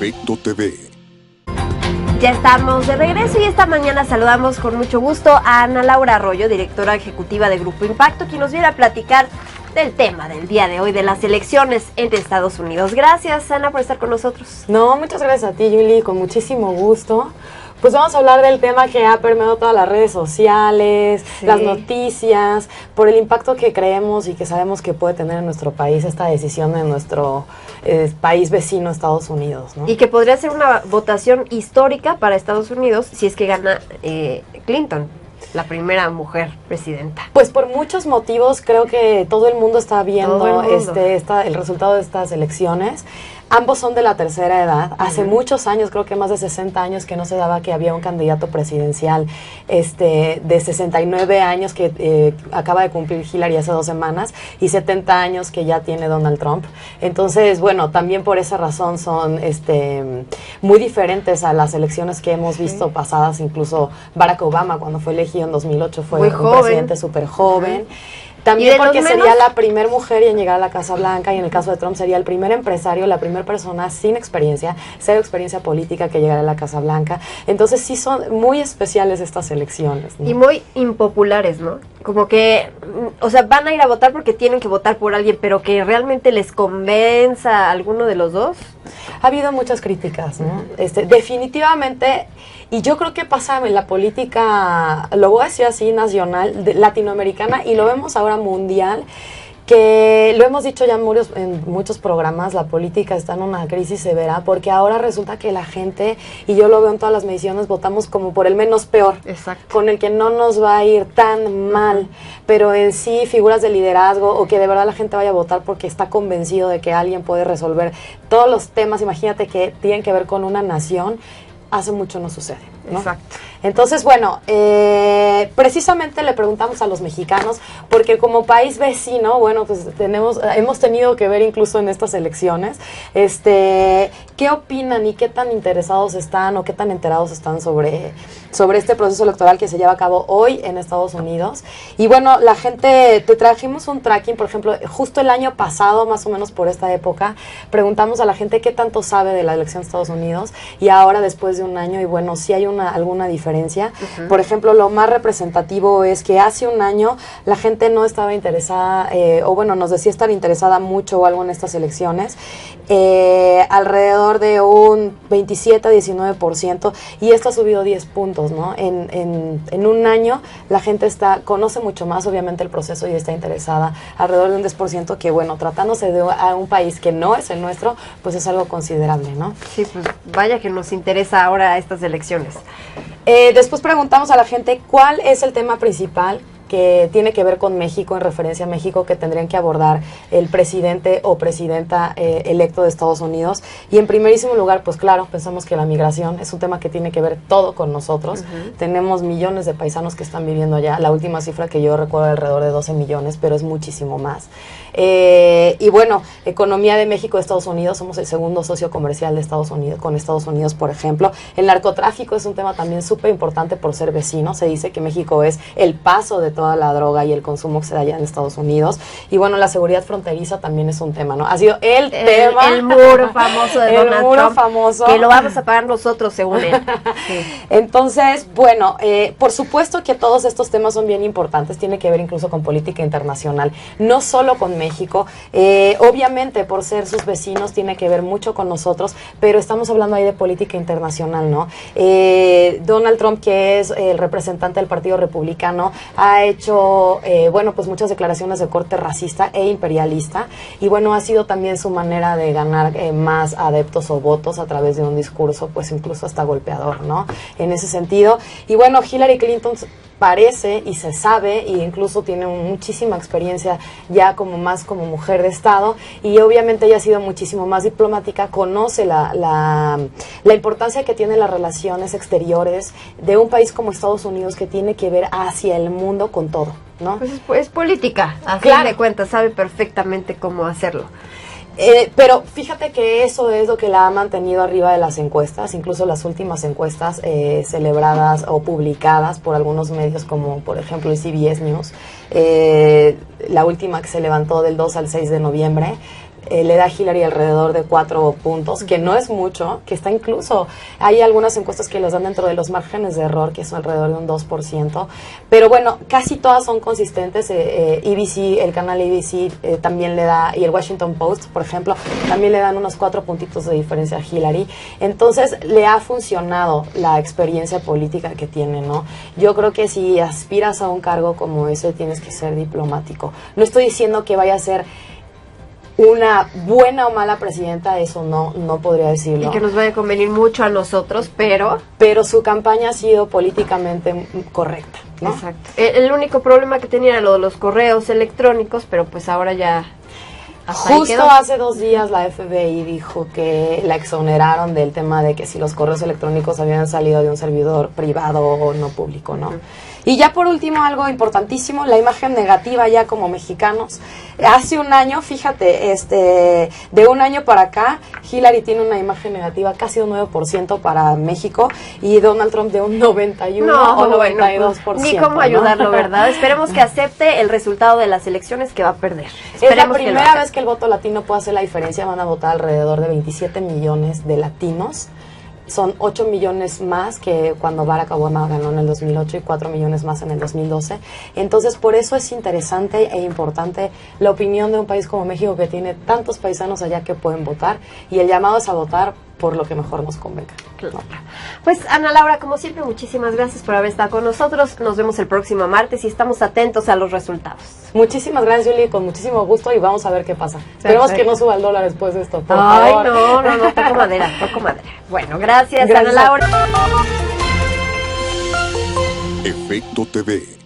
Efecto TV. Ya estamos de regreso y esta mañana saludamos con mucho gusto a Ana Laura Arroyo, directora ejecutiva de Grupo Impacto, quien nos viene a platicar del tema del día de hoy, de las elecciones en Estados Unidos. Gracias, Ana, por estar con nosotros. No, muchas gracias a ti, Julie, con muchísimo gusto. Pues vamos a hablar del tema que ha permeado todas las redes sociales, sí, las noticias, por el impacto que creemos y que sabemos que puede tener en nuestro país esta decisión de nuestro país vecino, Estados Unidos, ¿no? Y que podría ser una votación histórica para Estados Unidos si es que gana Clinton, la primera mujer presidenta. Pues por muchos motivos creo que todo el mundo está viendo el resultado de estas elecciones. Ambos son de la tercera edad. Hace muchos años, creo que más de 60 años, que no se daba que había un candidato presidencial de 69 años que acaba de cumplir Hillary hace 2 semanas y 70 años que ya tiene Donald Trump. Entonces, bueno, también por esa razón son muy diferentes a las elecciones que hemos visto pasadas. Incluso Barack Obama, cuando fue elegido en 2008, fue un presidente súper joven. También porque sería la primera mujer en llegar a la Casa Blanca, y en el caso de Trump sería el primer empresario, la primera persona sin experiencia, cero experiencia política que llegara a la Casa Blanca. Entonces sí son muy especiales estas elecciones, ¿no? Y muy impopulares, ¿no? Como que, o sea, van a ir a votar porque tienen que votar por alguien, pero que realmente les convenza a alguno de los dos. Ha habido muchas críticas, ¿no? Definitivamente, y yo creo que pasa en la política, lo voy a decir así, nacional, latinoamericana, y lo vemos ahora mundial, que lo hemos dicho ya en muchos programas, la política está en una crisis severa, porque ahora resulta que la gente, y yo lo veo en todas las mediciones, votamos como por el menos peor. Exacto. Con el que no nos va a ir tan mal, pero en sí figuras de liderazgo, o que de verdad la gente vaya a votar porque está convencido de que alguien puede resolver todos los temas, imagínate, que tienen que ver con una nación, hace mucho no sucede, ¿no? Exacto. Entonces, bueno, precisamente le preguntamos a los mexicanos, porque como país vecino, bueno, pues hemos tenido que ver incluso en estas elecciones, ¿qué opinan y qué tan interesados están o qué tan enterados están sobre este proceso electoral que se lleva a cabo hoy en Estados Unidos? Y bueno, la gente, te trajimos un tracking, por ejemplo, justo el año pasado, más o menos por esta época, preguntamos a la gente qué tanto sabe de la elección de Estados Unidos, y ahora después de un año, y bueno, sí hay alguna diferencia. Por ejemplo, lo más representativo es que hace un año la gente no estaba interesada, o bueno, nos decía estar interesada mucho o algo en estas elecciones, alrededor de un 27-19%, y esto ha subido 10 puntos, ¿no? En un año la gente conoce mucho más, obviamente, el proceso, y está interesada alrededor de un 10%, que bueno, tratándose de un país que no es el nuestro, pues es algo considerable, ¿no? Sí, pues vaya que nos interesa ahora estas elecciones. Después preguntamos a la gente cuál es el tema principal que tiene que ver con México, en referencia a México, que tendrían que abordar el presidente o presidenta electo de Estados Unidos. Y en primerísimo lugar, pues claro, pensamos que la migración es un tema que tiene que ver todo con nosotros. Tenemos millones de paisanos que están viviendo allá. La última cifra que yo recuerdo alrededor de 12 millones, pero es muchísimo más. Y bueno, economía de México, de Estados Unidos, somos el segundo socio comercial de Estados Unidos, con Estados Unidos, por ejemplo. El narcotráfico es un tema también súper importante por ser vecino. Se dice que México es el paso de toda la droga y el consumo que se da allá en Estados Unidos. Y bueno, la seguridad fronteriza también es un tema, ¿no? Ha sido el tema. El muro famoso de Donald Trump. El muro famoso. Que lo vamos a pagar nosotros, según él. Sí. Entonces, bueno, por supuesto que todos estos temas son bien importantes. Tiene que ver incluso con política internacional. No solo con México. Obviamente, por ser sus vecinos, tiene que ver mucho con nosotros, pero estamos hablando ahí de política internacional, ¿no? Donald Trump, que es el representante del Partido Republicano, ha hecho, bueno, pues muchas declaraciones de corte racista e imperialista, y bueno, ha sido también su manera de ganar más adeptos o votos a través de un discurso, pues incluso hasta golpeador, ¿no? En ese sentido. Y bueno, Hillary Clinton parece y se sabe, e incluso tiene muchísima experiencia ya como mujer de Estado, y obviamente ella ha sido muchísimo más diplomática, conoce la importancia que tienen las relaciones exteriores de un país como Estados Unidos, que tiene que ver hacia el mundo con todo, ¿no? Pues es política, a fin de cuentas, sabe perfectamente cómo hacerlo. Pero fíjate que eso es lo que la ha mantenido arriba de las encuestas, incluso las últimas encuestas celebradas o publicadas por algunos medios, como por ejemplo el CBS News, la última que se levantó del 2 al 6 de noviembre, le da a Hillary alrededor de 4 puntos, que no es mucho, que está incluso, hay algunas encuestas que los dan dentro de los márgenes de error, que son alrededor de un 2%, pero bueno, casi todas son consistentes. ABC, el canal ABC también le da, y el Washington Post, por ejemplo, también le dan unos 4 puntitos de diferencia a Hillary. Entonces, le ha funcionado la experiencia política que tiene, ¿no? Yo creo que si aspiras a un cargo como ese, tienes que ser diplomático. No estoy diciendo que vaya a ser una buena o mala presidenta, eso no podría decirlo. Y que nos vaya a convenir mucho a nosotros, pero su campaña ha sido políticamente correcta, ¿no? Exacto. El único problema que tenía era lo de los correos electrónicos, pero pues ahora ya justo hace 2 días la FBI dijo que la exoneraron del tema de que si los correos electrónicos habían salido de un servidor privado o no público, ¿no? Y ya por último, algo importantísimo, la imagen negativa ya como mexicanos. Hace un año, fíjate, de un año para acá, Hillary tiene una imagen negativa casi un 9% para México y Donald Trump de un 91 o 92%. Ni cómo ayudarlo, ¿verdad? Esperemos que acepte el resultado de las elecciones que va a perder. Es la primera vez que el voto latino puede hacer la diferencia. Van a votar alrededor de 27 millones de latinos. Son 8 millones más que cuando Barack Obama ganó en el 2008 y 4 millones más en el 2012. Entonces, por eso es interesante e importante la opinión de un país como México, que tiene tantos paisanos allá que pueden votar, y el llamado es a votar por lo que mejor nos convenga. Claro. Pues Ana Laura, como siempre, muchísimas gracias por haber estado con nosotros. Nos vemos el próximo martes y estamos atentos a los resultados. Muchísimas gracias, Julie, con muchísimo gusto, y vamos a ver qué pasa. Esperemos que no suba el dólar después de esto, por favor. No, toco madera. Bueno, gracias Ana Laura. Efecto TV.